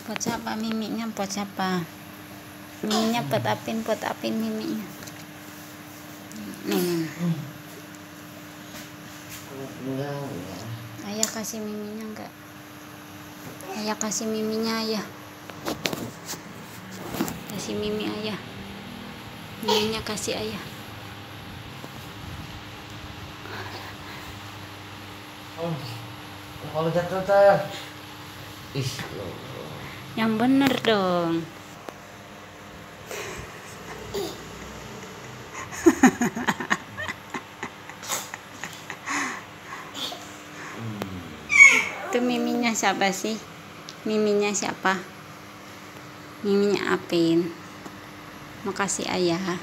Buat siapa miminya? Buat siapa? Miminya buat apin miminya. Nih. Ayah kasih miminya enggak? Ayah kasih miminya ayah. Kasih mimi ayah. Miminya kasih ayah. Kalau jatuh tuh. Yang bener dong. Itu miminya siapa sih? Miminya siapa? Miminya Apin. Makasih ayah.